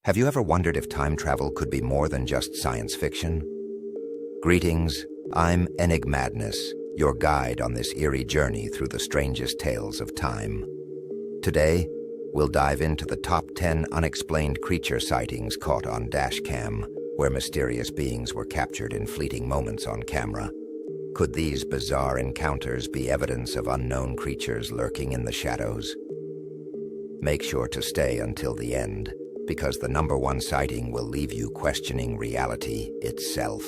Have you ever wondered if time travel could be more than just science fiction? Greetings, I'm Enigmadness, your guide on this eerie journey through the strangest tales of time. Today, we'll dive into the top 10 unexplained creature sightings caught on dashcam, where mysterious beings were captured in fleeting moments on camera. Could these bizarre encounters be evidence of unknown creatures lurking in the shadows? Make sure to stay until the end, because the number one sighting will leave you questioning reality itself.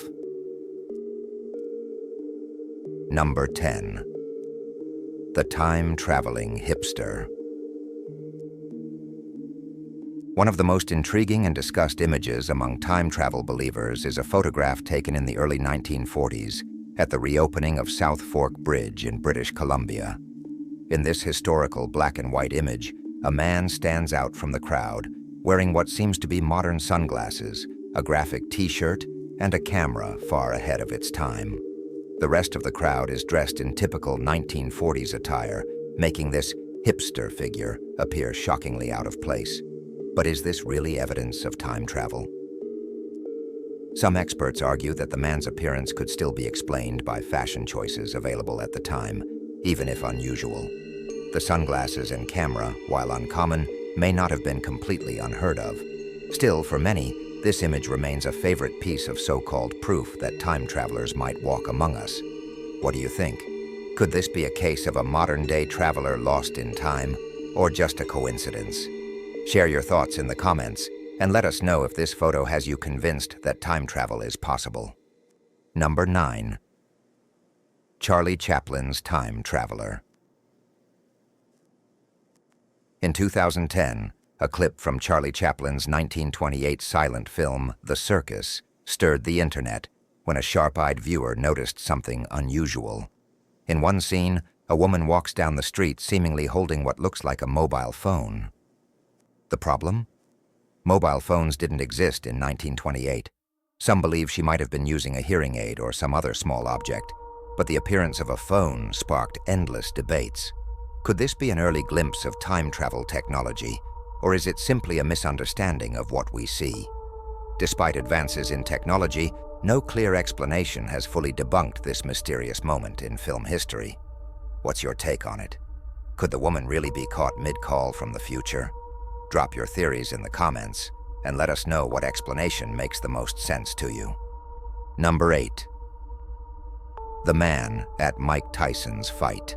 Number 10. The time-traveling hipster. One of the most intriguing and discussed images among time travel believers is a photograph taken in the early 1940s at the reopening of South Fork Bridge in British Columbia. In this historical black and white image, a man stands out from the crowd, wearing what seems to be modern sunglasses, a graphic t-shirt, and a camera far ahead of its time. The rest of the crowd is dressed in typical 1940s attire, making this hipster figure appear shockingly out of place. But is this really evidence of time travel? Some experts argue that the man's appearance could still be explained by fashion choices available at the time, even if unusual. The sunglasses and camera, while uncommon, may not have been completely unheard of. Still, for many, this image remains a favorite piece of so-called proof that time travelers might walk among us. What do you think? Could this be a case of a modern-day traveler lost in time, or just a coincidence? Share your thoughts in the comments, and let us know if this photo has you convinced that time travel is possible. Number 9. Charlie Chaplin's time traveler. In 2010, a clip from Charlie Chaplin's 1928 silent film, The Circus, stirred the internet when a sharp-eyed viewer noticed something unusual. In one scene, a woman walks down the street seemingly holding what looks like a mobile phone. The problem? Mobile phones didn't exist in 1928. Some believe she might have been using a hearing aid or some other small object, but the appearance of a phone sparked endless debates. Could this be an early glimpse of time travel technology, or is it simply a misunderstanding of what we see? Despite advances in technology, no clear explanation has fully debunked this mysterious moment in film history. What's your take on it? Could the woman really be caught mid-call from the future? Drop your theories in the comments, and let us know what explanation makes the most sense to you. Number 8. The man at Mike Tyson's fight.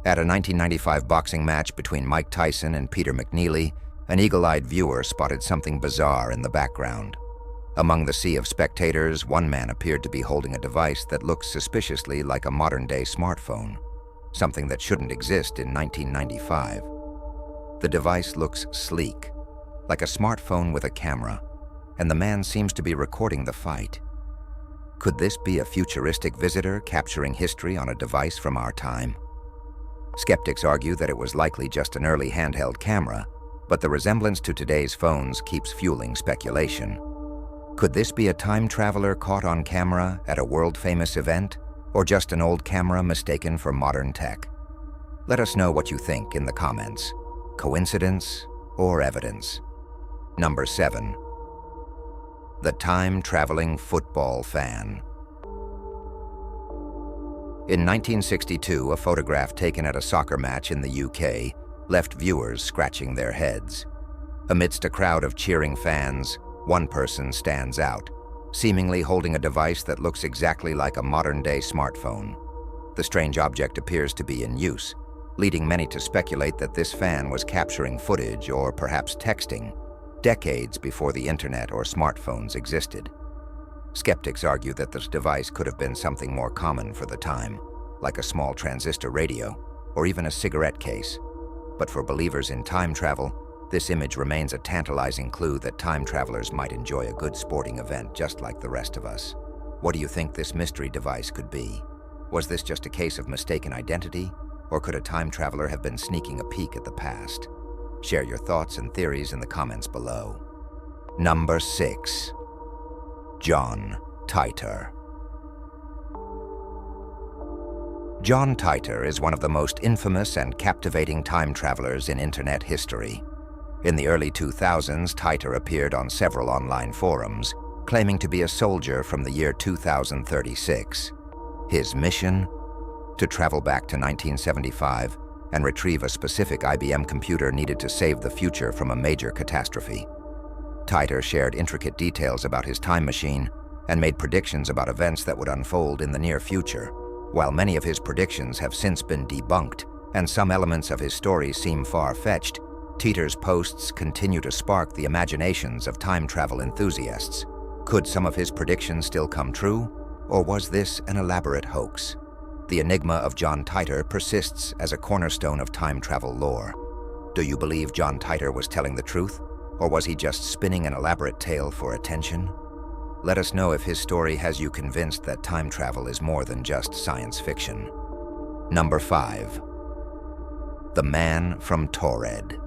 At a 1995 boxing match between Mike Tyson and Peter McNeely, an eagle-eyed viewer spotted something bizarre in the background. Among the sea of spectators, one man appeared to be holding a device that looks suspiciously like a modern-day smartphone, something that shouldn't exist in 1995. The device looks sleek, like a smartphone with a camera, and the man seems to be recording the fight. Could this be a futuristic visitor capturing history on a device from our time? Skeptics argue that it was likely just an early handheld camera, but the resemblance to today's phones keeps fueling speculation. Could this be a time traveler caught on camera at a world-famous event, or just an old camera mistaken for modern tech? Let us know what you think in the comments. Coincidence or evidence? Number 7. The time-traveling football fan. In 1962, a photograph taken at a soccer match in the UK left viewers scratching their heads. Amidst a crowd of cheering fans, one person stands out, seemingly holding a device that looks exactly like a modern-day smartphone. The strange object appears to be in use, leading many to speculate that this fan was capturing footage or perhaps texting, decades before the internet or smartphones existed. Skeptics argue that this device could have been something more common for the time, like a small transistor radio or even a cigarette case. But for believers in time travel, this image remains a tantalizing clue that time travelers might enjoy a good sporting event just like the rest of us. What do you think this mystery device could be? Was this just a case of mistaken identity, or could a time traveler have been sneaking a peek at the past? Share your thoughts and theories in the comments below. Number 6. John Teeter. John Teeter is one of the most infamous and captivating time travelers in internet history. In the early 2000s, Teeter appeared on several online forums, claiming to be a soldier from the year 2036. His mission? To travel back to 1975 and retrieve a specific IBM computer needed to save the future from a major catastrophe. Teeter shared intricate details about his time machine and made predictions about events that would unfold in the near future. While many of his predictions have since been debunked, and some elements of his story seem far-fetched, Teeter's posts continue to spark the imaginations of time travel enthusiasts. Could some of his predictions still come true, or was this an elaborate hoax? The enigma of John Teeter persists as a cornerstone of time travel lore. Do you believe John Teeter was telling the truth, or was he just spinning an elaborate tale for attention? Let us know if his story has you convinced that time travel is more than just science fiction. Number 5. The Man from Taured.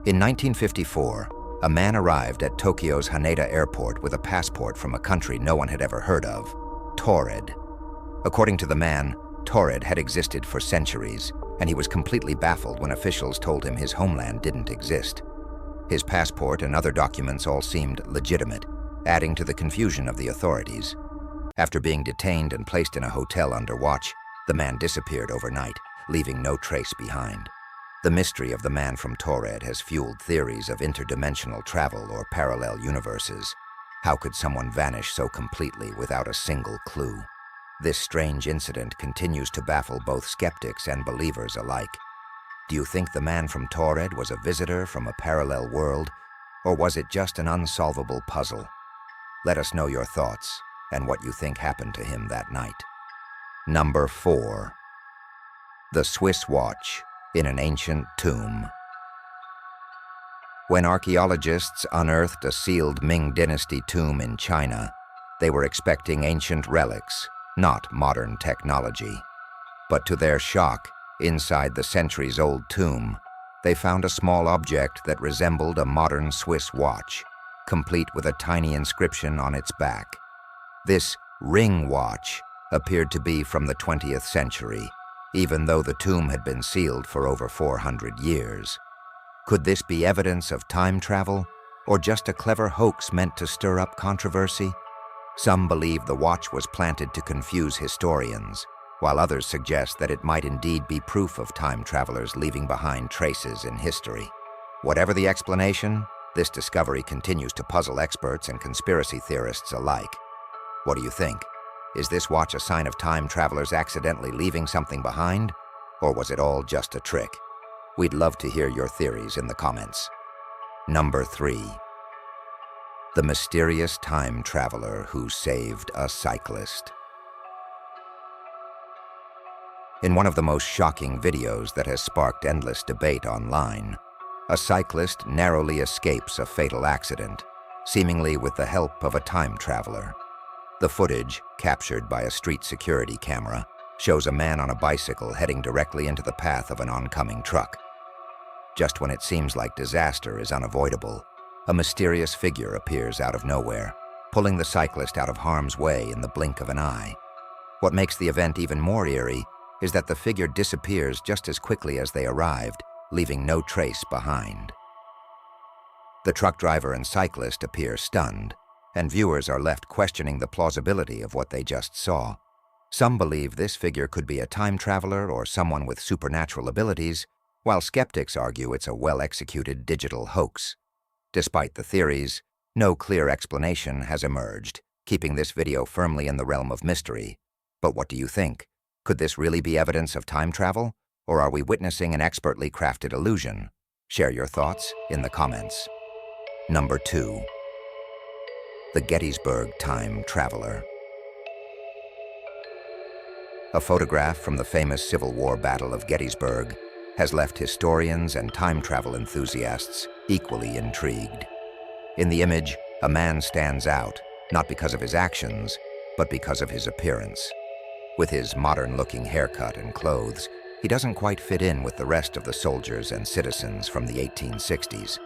In 1954, a man arrived at Tokyo's Haneda Airport with a passport from a country no one had ever heard of, Taured. According to the man, Taured had existed for centuries, and he was completely baffled when officials told him his homeland didn't exist. His passport and other documents all seemed legitimate, adding to the confusion of the authorities. After being detained and placed in a hotel under watch, the man disappeared overnight, leaving no trace behind. The mystery of the man from Taured has fueled theories of interdimensional travel or parallel universes. How could someone vanish so completely without a single clue? This strange incident continues to baffle both skeptics and believers alike. Do you think the man from Taured was a visitor from a parallel world, or was it just an unsolvable puzzle? Let us know your thoughts and what you think happened to him that night. Number 4. The Swiss watch in an ancient tomb. When archaeologists unearthed a sealed Ming Dynasty tomb in China, they were expecting ancient relics, not modern technology. But to their shock, inside the centuries-old tomb, they found a small object that resembled a modern Swiss watch, complete with a tiny inscription on its back. This ring watch appeared to be from the 20th century, even though the tomb had been sealed for over 400 years. Could this be evidence of time travel, or just a clever hoax meant to stir up controversy? Some believe the watch was planted to confuse historians, while others suggest that it might indeed be proof of time travelers leaving behind traces in history. Whatever the explanation, this discovery continues to puzzle experts and conspiracy theorists alike. What do you think? Is this watch a sign of time travelers accidentally leaving something behind, or was it all just a trick? We'd love to hear your theories in the comments. Number 3. The mysterious time traveler who saved a cyclist. In one of the most shocking videos that has sparked endless debate online, a cyclist narrowly escapes a fatal accident, seemingly with the help of a time traveler. The footage, captured by a street security camera, shows a man on a bicycle heading directly into the path of an oncoming truck. Just when it seems like disaster is unavoidable, a mysterious figure appears out of nowhere, pulling the cyclist out of harm's way in the blink of an eye. What makes the event even more eerie is that the figure disappears just as quickly as they arrived, leaving no trace behind. The truck driver and cyclist appear stunned, and viewers are left questioning the plausibility of what they just saw. Some believe this figure could be a time traveler or someone with supernatural abilities, while skeptics argue it's a well-executed digital hoax. Despite the theories, no clear explanation has emerged, keeping this video firmly in the realm of mystery. But what do you think? Could this really be evidence of time travel, or are we witnessing an expertly crafted illusion? Share your thoughts in the comments. Number 2. The Gettysburg Time Traveler. A photograph from the famous Civil War Battle of Gettysburg has left historians and time travel enthusiasts equally intrigued. In the image, a man stands out, not because of his actions, but because of his appearance. With his modern-looking haircut and clothes, he doesn't quite fit in with the rest of the soldiers and citizens from the 1860s.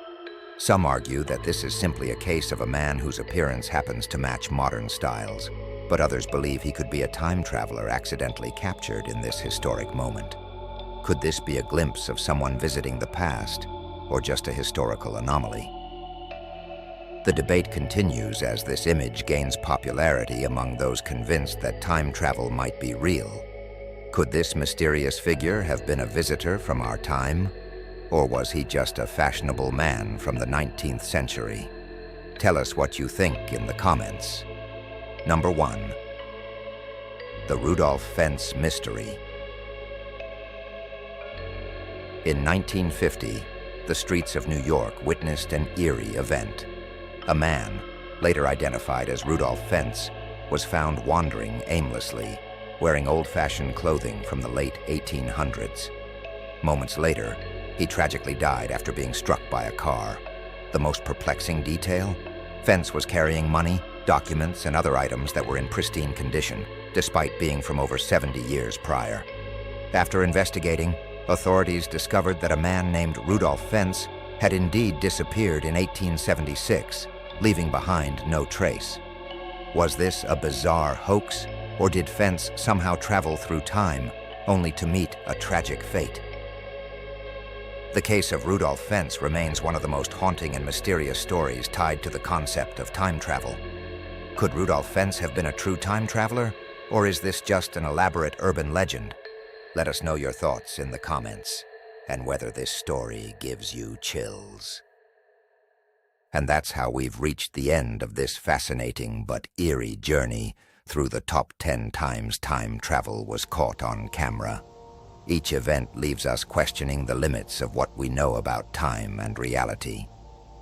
Some argue that this is simply a case of a man whose appearance happens to match modern styles, but others believe he could be a time traveler accidentally captured in this historic moment. Could this be a glimpse of someone visiting the past, or just a historical anomaly? The debate continues as this image gains popularity among those convinced that time travel might be real. Could this mysterious figure have been a visitor from our time? Or was he just a fashionable man from the 19th century? Tell us what you think in the comments. Number 1. The Rudolph Fence Mystery. In 1950, the streets of New York witnessed an eerie event. A man, later identified as Rudolph Fence, was found wandering aimlessly, wearing old-fashioned clothing from the late 1800s. Moments later, he tragically died after being struck by a car. The most perplexing detail? Fence was carrying money, documents, and other items that were in pristine condition, despite being from over 70 years prior. After investigating, authorities discovered that a man named Rudolph Fence had indeed disappeared in 1876, leaving behind no trace. Was this a bizarre hoax, or did Fence somehow travel through time, only to meet a tragic fate? The case of Rudolph Fence remains one of the most haunting and mysterious stories tied to the concept of time travel. Could Rudolph Fence have been a true time traveler, or is this just an elaborate urban legend? Let us know your thoughts in the comments, and whether this story gives you chills. And that's how we've reached the end of this fascinating but eerie journey through the top 10 times time travel was caught on camera. Each event leaves us questioning the limits of what we know about time and reality.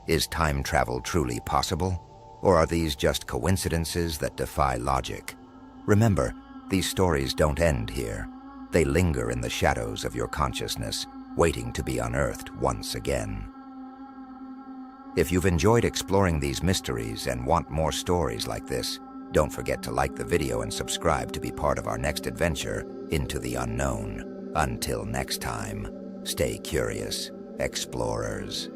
Is time travel truly possible, or are these just coincidences that defy logic? Remember, these stories don't end here. They linger in the shadows of your consciousness, waiting to be unearthed once again. If you've enjoyed exploring these mysteries and want more stories like this, don't forget to like the video and subscribe to be part of our next adventure into the unknown. Until next time, stay curious, explorers.